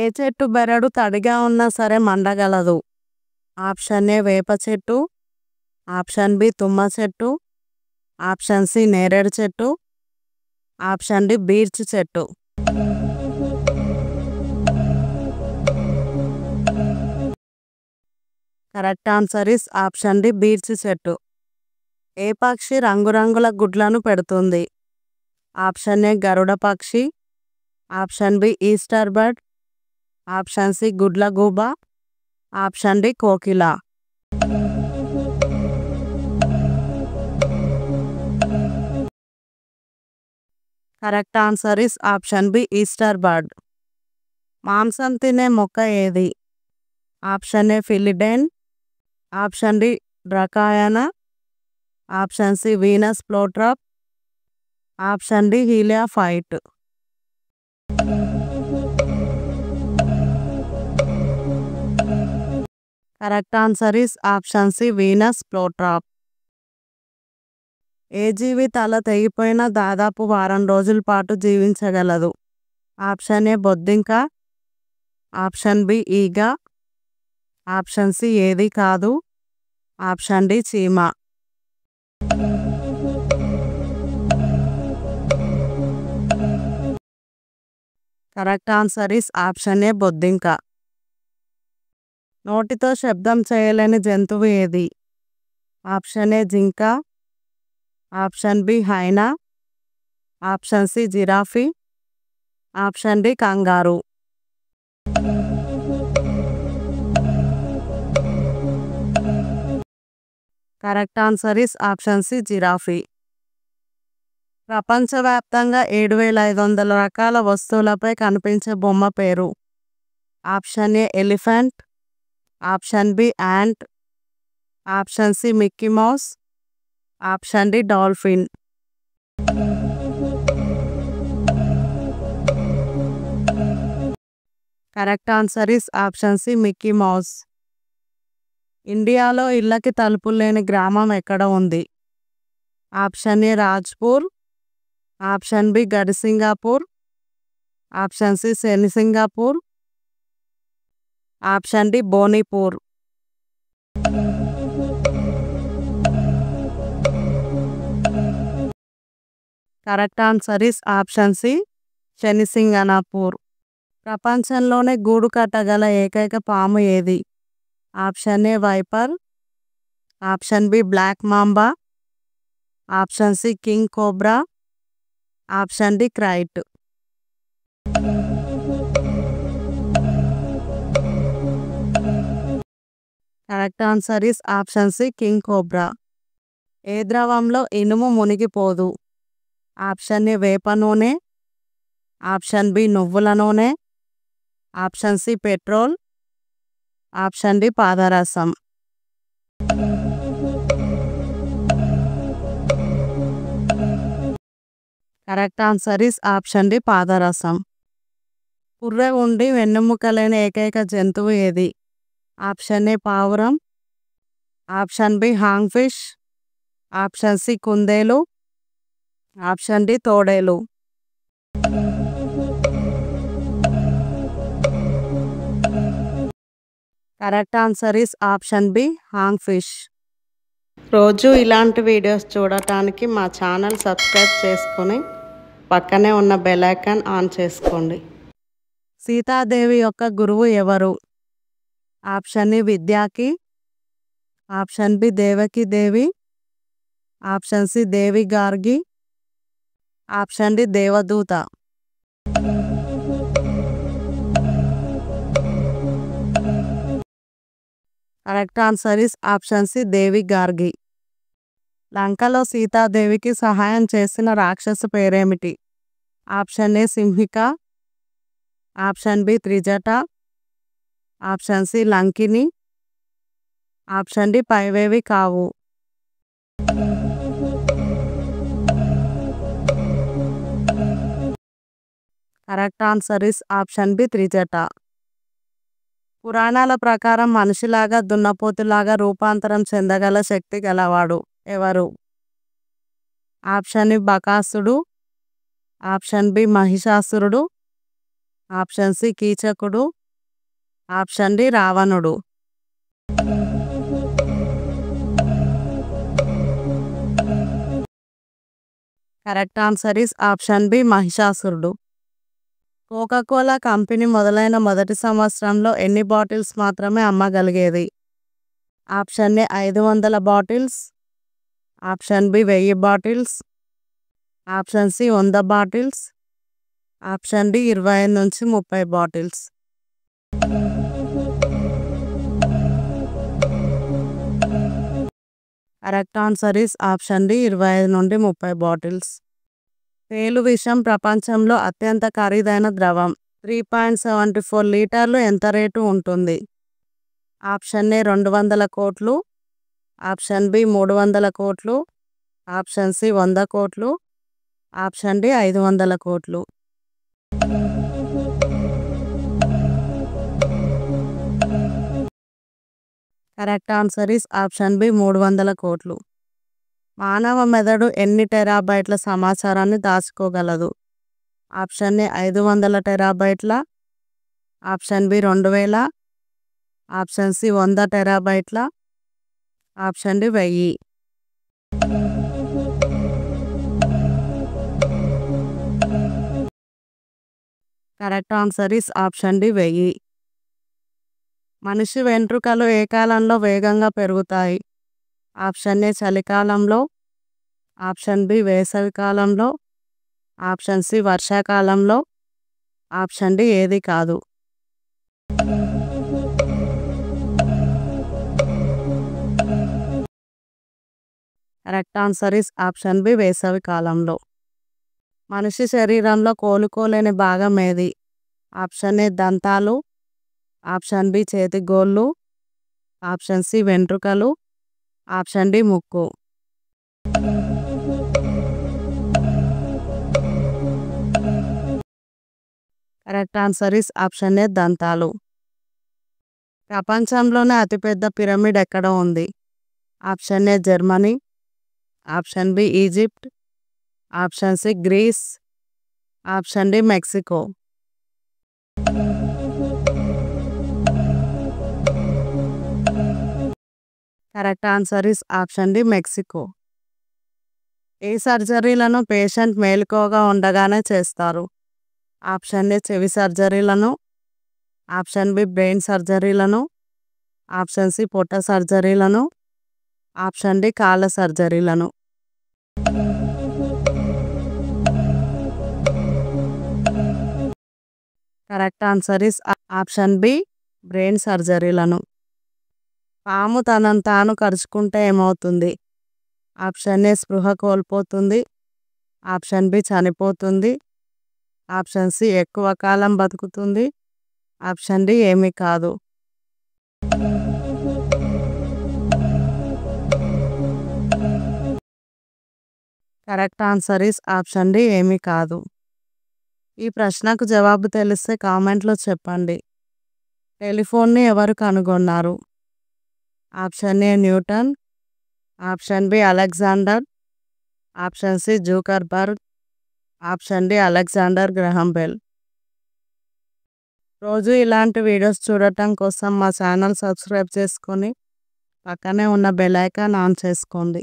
ఏ చెట్టు బెరడు తడిగా ఉన్నా సరే మండగలదు? ఆప్షన్ ఏ వేప చెట్టు, ఆప్షన్ బి తుమ్మ చెట్టు, ఆప్షన్ సి నేరేడు చెట్టు, ఆప్షన్ డి బీర్చ్ చెట్టు. Correct answer is option D birch చెట్టు. ఏ పక్షి రంగురంగుల గుడ్లను పెడుతుంది? ఆప్షన్ ఏ గరుడ పక్షి, option B Easter bird, option C గుడ్లగూబ, ఆప్షన్ డి కోకిల. Correct answer is option B Easter bird. మాంసం తినే మొక్క ఏది? ఆప్షన్ ఏ ఫిలిడెన్, option D dracaena, option C Venus flytrap, option D heliophyte. Correct answer is option C Venus flytrap. ఏ జీవి తల తెగిపోయినా దాదాపు వారం రోజుల పాటు జీవించగలదు? ఆప్షన్ ఏ బొద్దింక, ఆప్షన్ బి ఈగ, ఆప్షన్ సి ఏది కాదు, ఆప్షన్ డి చీమ. Correct answer is option A బొద్దింక. నోటితో శబ్దం చేయలేని జంతువు ఏది? ఆప్షన్ ఏ జింక, option B hyena, option C giraffe, option D kangaroo. Correct answer is option C giraffe. ప్రపంచవ్యాప్తంగా 7500 రకాల వస్తువులపై కనిపించే బొమ్మ పేరు? Option A elephant, option B ant, option C Mickey Mouse, option D dolphin. Correct answer is option C Mickey Mouse. ఇండియాలో ఇళ్ళకి తలుపులు లేని గ్రామం ఎక్కడ ఉంది? Option A Rajpur, option B Gadisingapur, option C Shanisingapur, option D Bonipur. Correct answer is option C Shanishingnapur. ప్రపంచంలోనే గూడు కట్టగల ఏకైక పాము ఏది? Option A viper, option B black mamba, option C king cobra, option D krait. Correct answer is option C king cobra. ఏ ద్రవంలో ఇనుము మునిగిపోదు? ఆప్షన్ ఏ వేప నూనె, ఆప్షన్ బి నువ్వుల నూనె, option C petrol, option D పాదరసం. Correct answer is option D పాదరసం. పుర్రె ఉండి వెన్నెముక లేని ఏకైక జంతువు ఏది? ఆప్షన్ ఏ పావురం, ఆప్షన్ బి హాంగ్ ఫిష్, ఆప్షన్ సి కుందేలు, ఆప్షన్ డి తోడేలు. Correct answer is option B హాంగ్ ఫిష్. రోజు ఇలాంటి వీడియోస్ చూడటానికి మా ఛానల్ సబ్స్క్రైబ్ చేసుకొని పక్కనే ఉన్న బెల్ ఐకాన్ ఆన్ చేసుకోండి. సీతాదేవి యొక్క గురువు ఎవరు? ఆప్షన్ ఏ విద్యాకి, option B Devaki Devi, option C Devi Gargi, option D దేవదూత. Correct answer is option C Devi Gargi. లంకలో సీతాదేవికి సహాయం చేసిన రాక్షసు పేరేమిటి? Option A Simhika, option B Trijata, option C Lankini, option D పైవేవి కావు. Correct answer is option B Trijata. పురాణాల ప్రకారం మనిషిలాగా దున్నపోతులాగా రూపాంతరం చెందగల శక్తి గలవాడు ఎవరు? ఆప్షన్ ఏ బకాసుడు, ఆప్షన్ బి మహిషాసురుడు, ఆప్షన్ సి కీచకుడు. ఆప్షన్ డి రావణుడు. Correct answer is option B మహిషాసురుడు. కోకాకోలా కంపెనీ మొదలైన మొదటి సంవత్సరంలో ఎన్ని బాటిల్స్ మాత్రమే అమ్మగలిగేది? Option A 500 bottles. Option B 1000 bottles. Option C 100 bottles. Option D 25 నుంచి 30 bottles. Correct answer is option D 25 నుండి 30 బాటిల్స్. తేలు విషం ప్రపంచంలో అత్యంత ఖరీదైన ద్రవం. 3.74 లీటర్లు ఎంత రేటు ఉంటుంది? ఆప్షన్ ఏ 200 కోట్లు. ఆప్షన్ బి 300 కోట్లు. ఆప్షన్ సి 100 కోట్లు. ఆప్షన్ డి 500 కోట్లు. Correct answer is option B 300 కోట్లు. మానవ మెదడు ఎన్ని టెరాబైట్ల సమాచారాన్ని దాచుకోగలదు? ఆప్షన్ ఏ 500 టెరాబైట్ల. Option B 2000. ఆప్షన్ సి 100 టెరాబైట్ల. Option D 1000. Correct answer is option D 1000. మనిషి వెంట్రుకలు ఏ కాలంలో వేగంగా పెరుగుతాయి? ఆప్షన్ ఏ చలికాలంలో. ఆప్షన్ బి వేసవి కాలంలో. ఆప్షన్ సి వర్షాకాలంలో. ఆప్షన్ డి ఏది కాదు. Correct answer is option B వేసవి కాలంలో. మనిషి శరీరంలో కోలుకోలేని భాగం ఏది? ఆప్షన్ ఏ దంతాలు. ఆప్షన్ బి చేతి గోళ్ళు. ఆప్షన్ సి వెంట్రుకలు. ఆప్షన్ డి ముక్కు. Correct answer is option A దంతాలు. ప్రపంచంలోనే అతిపెద్ద పిరమిడ్ ఎక్కడ ఉంది? Option A Germany. Option B Egypt. Option C Greece. Option D Mexico. Correct answer is option D Mexico. ఏ సర్జరీలను పేషెంట్ మేలుకోగా ఉండగానే చేస్తారు? ఆప్షన్ ఏ చెవి సర్జరీలను. ఆప్షన్ బి బ్రెయిన్ సర్జరీలను. ఆప్షన్ సి పొట్ట సర్జరీలను. ఆప్షన్ డి కాళ్ళ సర్జరీలను. Correct answer is option B brain సర్జరీలను. పాము తనను తాను కరుచుకుంటే ఏమవుతుంది? ఆప్షన్ ఏ స్పృహ కోల్పోతుంది. ఆప్షన్ బి చనిపోతుంది. ఆప్షన్ సి ఎక్కువ కాలం బతుకుతుంది. ఆప్షన్ డి ఏమీ కాదు. Correct answer is option D ఏమీ కాదు. ఈ ప్రశ్నకు జవాబు తెలిస్తే కామెంట్లో చెప్పండి. టెలిఫోన్ని ఎవరు కనుగొన్నారు? Option A Newton. Option B Alexander. Option C Zuckerberg. Option D Alexander Graham Bell. రోజు ఇలాంటి వీడియోస్ చూడటం కోసం మా ఛానల్ సబ్స్క్రైబ్ చేసుకొని పక్కనే ఉన్న బెల్ ఐకాన్ ఆన్ చేసుకోండి.